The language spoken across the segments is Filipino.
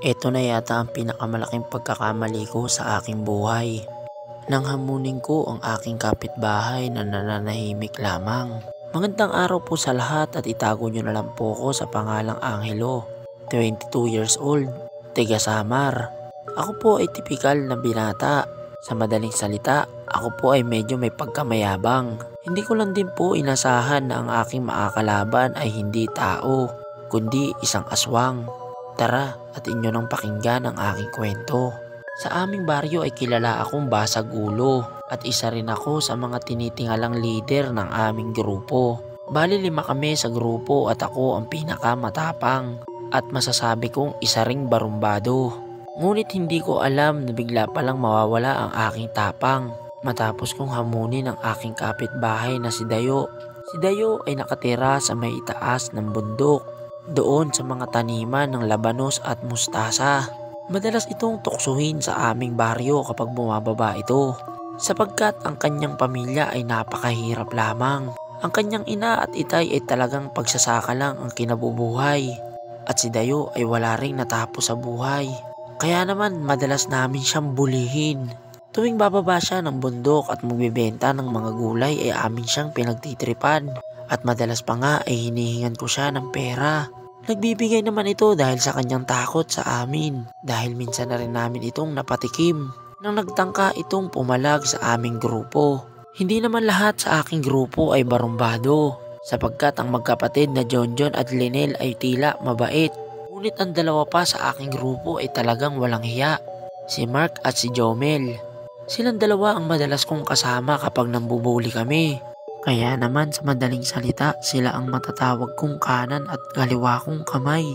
Ito na yata ang pinakamalaking pagkakamali ko sa aking buhay. Nang hamunin ko ang aking kapitbahay na nananahimik lamang. Magandang araw po sa lahat at itago nyo na lang po ko sa pangalang Angelo, 22 years old, taga Samar. Ako po ay tipikal na binata. Sa madaling salita, ako po ay medyo may pagkamayabang. Hindi ko lang din po inasahan na ang aking makakalaban ay hindi tao, kundi isang aswang. Tara at inyo nang pakinggan ang aking kwento. Sa aming baryo ay kilala akong basag ulo at isa rin ako sa mga tinitingalang leader ng aming grupo. Bali 5 kami sa grupo at ako ang pinakamatapang at masasabi kong isa ring barumbado. Ngunit hindi ko alam na bigla palang mawawala ang aking tapang matapos kong hamunin ang aking kapitbahay na si Dayo. Si Dayo ay nakatira sa may itaas ng bundok, doon sa mga taniman ng labanos at mustasa. Madalas itong tuksuhin sa aming baryo kapag bumababa ito, sapagkat ang kanyang pamilya ay napakahirap lamang. Ang kanyang ina at itay ay talagang pagsasaka lang ang kinabubuhay, at si Dayo ay wala ring natapos sa buhay. Kaya naman madalas namin siyang bulihin. Tuwing bababa siya ng bundok at magbibenta ng mga gulay ay amin siyang pinagtitripan, at madalas pa nga ay hinihingan ko siya ng pera. Nagbibigay naman ito dahil sa kanyang takot sa amin, dahil minsan na rin namin itong napatikim nang nagtangka itong pumalag sa aming grupo. Hindi naman lahat sa aking grupo ay barumbado, sapagkat ang magkapatid na Jonjon at Linel ay tila mabait. Ngunit ang dalawa pa sa aking grupo ay talagang walang hiya, si Mark at si Jomel. Silang dalawa ang madalas kong kasama kapag nambubuli kami. Kaya naman sa madaling salita, sila ang matatawag kong kanan at kaliwa kong kamay.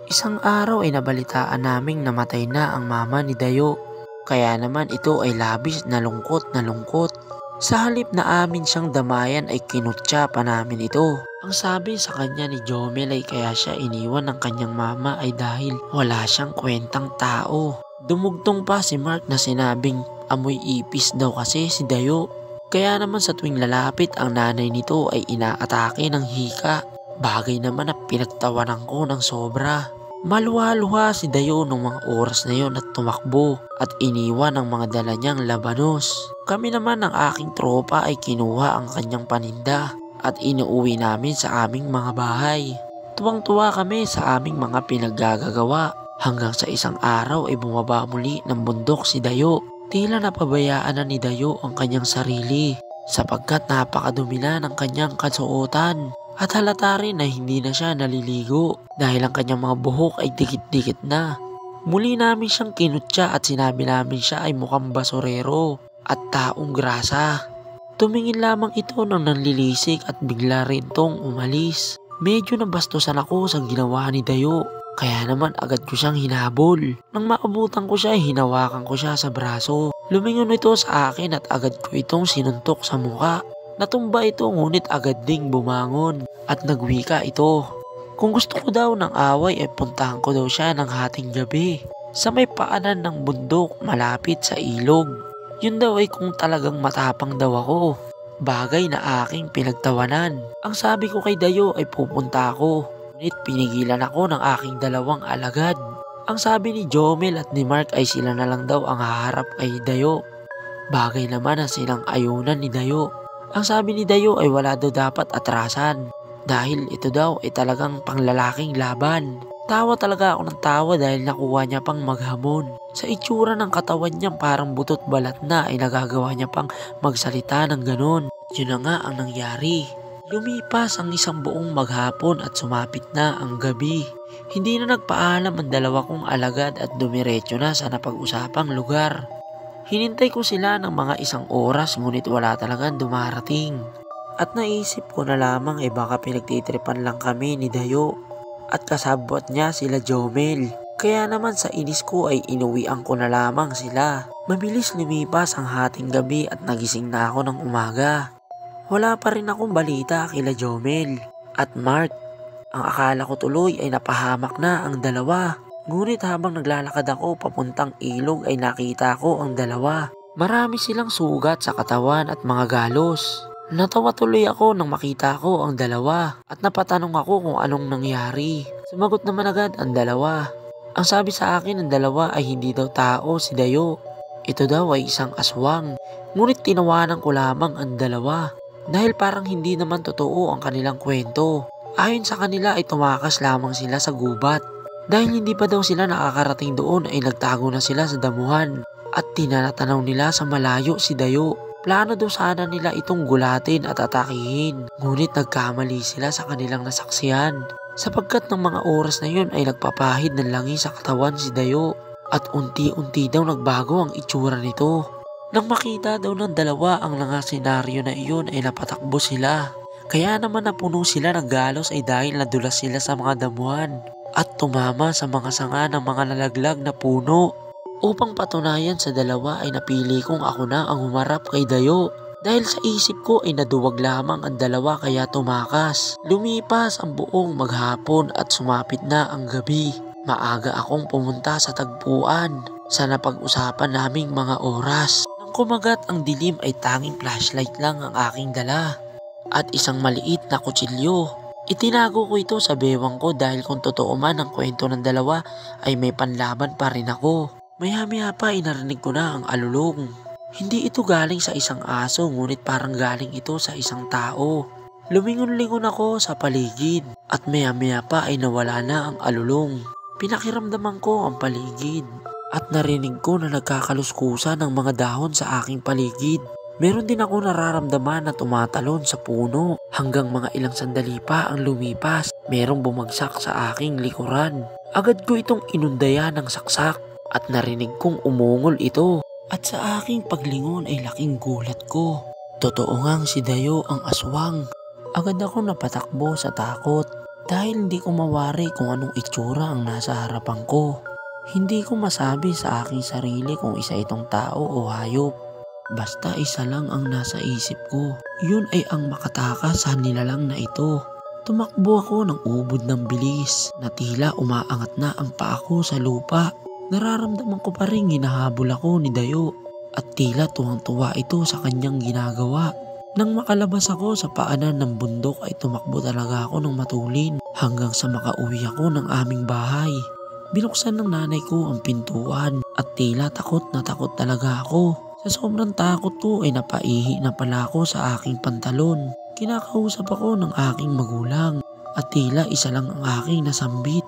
Isang araw ay nabalitaan naming namatay na ang mama ni Dayo. Kaya naman ito ay labis na lungkot na lungkot. Sa halip na amin siyang damayan ay kinutya pa namin ito. Ang sabi sa kanya ni Jomel ay kaya siya iniwan ng kanyang mama ay dahil wala siyang kwentang tao. Dumugtong pa si Mark na sinabing amoy ipis daw kasi si Dayo. Kaya naman sa tuwing lalapit ang nanay nito ay inaatake ng hika. Bagay naman na pinagtawanan ko ng sobra. Maluha-luha si Dayo nung mga oras na yon at tumakbo at iniwan ang mga dala niyang labanos. Kami naman ng aking tropa ay kinuha ang kanyang paninda at inuuwi namin sa aming mga bahay. Tuwang-tuwa kami sa aming mga pinaggagawa hanggang sa isang araw ay bumaba muli ng bundok si Dayo. Tila napabayaan na ni Dayo ang kanyang sarili sapagkat napakadumi na ng kanyang kasuotan at halata rin na hindi na siya naliligo dahil ang kanyang mga buhok ay dikit-dikit na. Muli namin siyang kinutya at sinabi namin siya ay mukhang basurero at taong grasa. Tumingin lamang ito nang nanlilisik at bigla rin tong umalis. Medyo nabastusan ako sa ginawa ni Dayo. Kaya naman agad ko siyang hinabol. Nang maabutan ko siya, hinawakan ko siya sa braso. Lumingon ito sa akin at agad ko itong sinuntok sa muka. Natumba ito ngunit agad ding bumangon at nagwika ito. Kung gusto ko daw ng away ay puntahan ko daw siya ng hating gabi sa may paanan ng bundok malapit sa ilog. Yun daw ay kung talagang matapang daw ako. Bagay na aking pinagtawanan. Ang sabi ko kay Dayo ay pupunta ako. Ngunit pinigilan ako ng aking dalawang alagad. Ang sabi ni Jomel at ni Mark ay sila na lang daw ang haharap kay Dayo. Bagay naman na silang ayunan ni Dayo. Ang sabi ni Dayo ay wala daw dapat atrasan dahil ito daw ay talagang panglalaking laban. Tawa talaga ako ng tawa dahil nakuha niya pang maghamon. Sa itsura ng katawan niyang parang butot balat na ay nagagawa niya pang magsalita ng ganon. Yun na nga ang nangyari. Lumipas ang isang buong maghapon at sumapit na ang gabi. Hindi na nagpaalam ang dalawa kong alagad at dumiretso na sa napag-usapang lugar. Hinintay ko sila ng mga 1 oras ngunit wala talagang dumarating. At naisip ko na lamang baka pinagtitripan lang kami ni Dayo at kasabwat niya sila Jomel. Kaya naman sa inis ko ay inuwian ko na lamang sila. Mabilis lumipas ang hating gabi at nagising na ako ng umaga. Wala pa rin akong balita kila Jomel at Mark. Ang akala ko tuloy ay napahamak na ang dalawa. Ngunit habang naglalakad ako papuntang ilog ay nakita ko ang dalawa. Marami silang sugat sa katawan at mga galos. Natawa tuloy ako nang makita ko ang dalawa at napatanong ako kung anong nangyari. Sumagot naman agad ang dalawa. Ang sabi sa akin ng dalawa ay hindi daw tao si Dayo. Ito daw ay isang aswang. Ngunit tinawanan ko lamang ang dalawa dahil parang hindi naman totoo ang kanilang kwento. Ayon sa kanila ay tumakas lamang sila sa gubat. Dahil hindi pa daw sila nakakarating doon ay nagtago na sila sa damuhan at tinatanaw nila sa malayo si Dayo. Plano daw sana nila itong gulatin at atakihin. Ngunit nagkamali sila sa kanilang nasaksihan. Sapagkat ng mga oras na yun ay nagpapahid ng langi sa katawan si Dayo at unti-unti daw nagbago ang itsura nito. Nang makita daw ng dalawa ang mga senaryo na iyon ay napatakbo sila. Kaya naman napuno sila ng galos ay dahil nadulas sila sa mga damuhan at tumama sa mga sanga ng mga nalaglag na puno. Upang patunayan sa dalawa ay napili kong ako na ang humarap kay Dayo. Dahil sa isip ko ay naduwag lamang ang dalawa kaya tumakas. Lumipas ang buong maghapon at sumapit na ang gabi. Maaga akong pumunta sa tagpuan sa napag-usapan naming mga oras. Nang kumagat ang dilim ay tanging flashlight lang ang aking dala at isang maliit na kutsilyo. Itinago ko ito sa bewang ko dahil kung totoo man ang kwento ng dalawa ay may panlaban pa rin ako. Maya-maya pa ay narinig ko na ang alulong. Hindi ito galing sa isang aso ngunit parang galing ito sa isang tao. Lumingon-lingon ako sa paligid at maya-maya pa ay nawala na ang alulong. Pinakiramdaman ko ang paligid at narinig ko na nagkakaluskusan ng mga dahon sa aking paligid. Meron din ako nararamdaman na tumatalon sa puno hanggang mga ilang sandali pa ang lumipas. Merong bumagsak sa aking likuran. Agad ko itong inundayan ng saksak at narinig kong umungol ito. At sa aking paglingon ay laking gulat ko. Totoo ngang si Dayo ang aswang. Agad ako napatakbo sa takot dahil hindi ko mawari kung anong itsura ang nasa harapan ko. Hindi ko masabi sa aking sarili kung isa itong tao o hayop. Basta isa lang ang nasa isip ko. Yun ay ang makatakas sa nilalang na ito. Tumakbo ako ng ubod ng bilis na tila umaangat na ang paa ko sa lupa. Nararamdaman ko pa rin hinahabol ako ni Dayo at tila tuwang-tuwa ito sa kanyang ginagawa. Nang makalabas ako sa paanan ng bundok ay tumakbo talaga ako ng matulin hanggang sa makauwi ako ng aming bahay. Binuksan ng nanay ko ang pintuan at tila takot na takot talaga ako. Sa sobrang takot ko ay napaihi na pala ako sa aking pantalon. Kinakausap ako ng aking magulang at tila isa lang ang aking nasambit.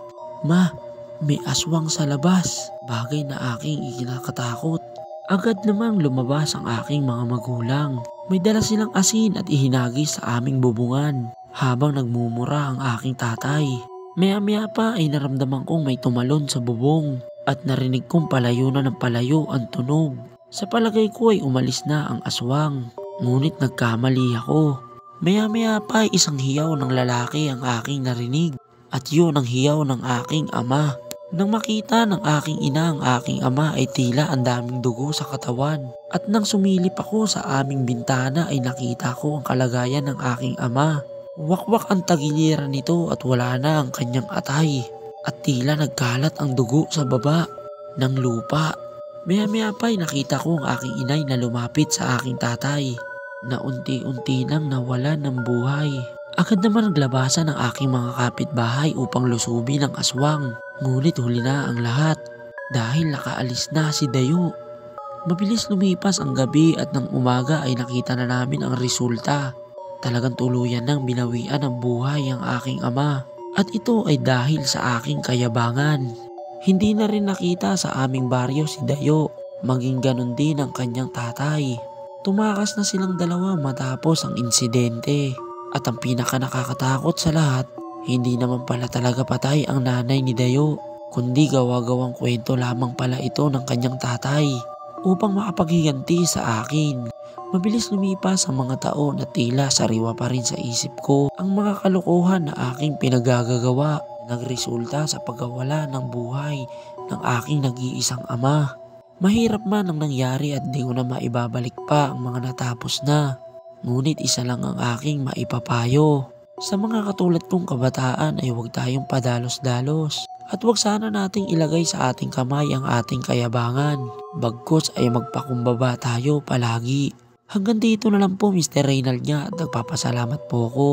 Ma, may aswang sa labas, bagay na aking ikinakatakot. Agad namang lumabas ang aking mga magulang. May dala silang asin at ihinagis sa aming bubungan habang nagmumura ang aking tatay. Maya-maya pa ay naramdaman kong may tumalon sa bubong at narinig kong palayo na ng palayo ang tunog. Sa palagay ko ay umalis na ang aswang, ngunit nagkamali ako. Maya-maya pa ay isang hiyaw ng lalaki ang aking narinig at yun ang hiyaw ng aking ama. Nang makita ng aking ina ang aking ama ay tila ang daming dugo sa katawan. At nang sumilip ako sa aming bintana ay nakita ko ang kalagayan ng aking ama. Wakwak ang tagiliran nito at wala na ang kanyang atay. At tila nagkalat ang dugo sa baba ng lupa. Maya-maya pa ay nakita ko ang aking inay na lumapit sa aking tatay na unti-unti nang nawalan ng buhay. Agad naman naglabasan ang aking mga kapitbahay upang lusubin ang aswang. Ngunit huli na ang lahat dahil nakaalis na si Dayo. Mabilis lumipas ang gabi at ng umaga ay nakita na namin ang resulta. Talagang tuluyan nang binawian ng buhay ang aking ama. At ito ay dahil sa aking kayabangan. Hindi na rin nakita sa aming baryo si Dayo. Maging ganun din ang kanyang tatay. Tumakas na silang dalawa matapos ang insidente. At ang pinaka nakakatakot sa lahat, hindi naman pala talaga patay ang nanay ni Dayo, kundi gawa-gawang kwento lamang pala ito ng kanyang tatay upang makapaghiganti sa akin. Mabilis lumipas ang mga taon at tila sariwa pa rin sa isip ko ang mga kalokohan na aking pinagagagawa na nagresulta sa pagkawala ng buhay ng aking nag-iisang ama. Mahirap man ang nangyari at di ko na maibabalik pa ang mga natapos na. Ngunit isa lang ang aking maipapayo. Sa mga katulad kong kabataan ay huwag tayong padalos-dalos at huwag sana nating ilagay sa ating kamay ang ating kayabangan. Bagkus ay magpakumbaba tayo palagi. Hanggang dito na lang po Mr. Reynald nga at nagpapasalamat po ko.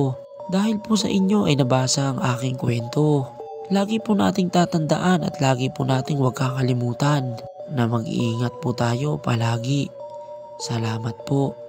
Dahil po sa inyo ay nabasa ang aking kwento. Lagi po nating tatandaan at lagi po nating huwag kakalimutan na mag-iingat po tayo palagi. Salamat po.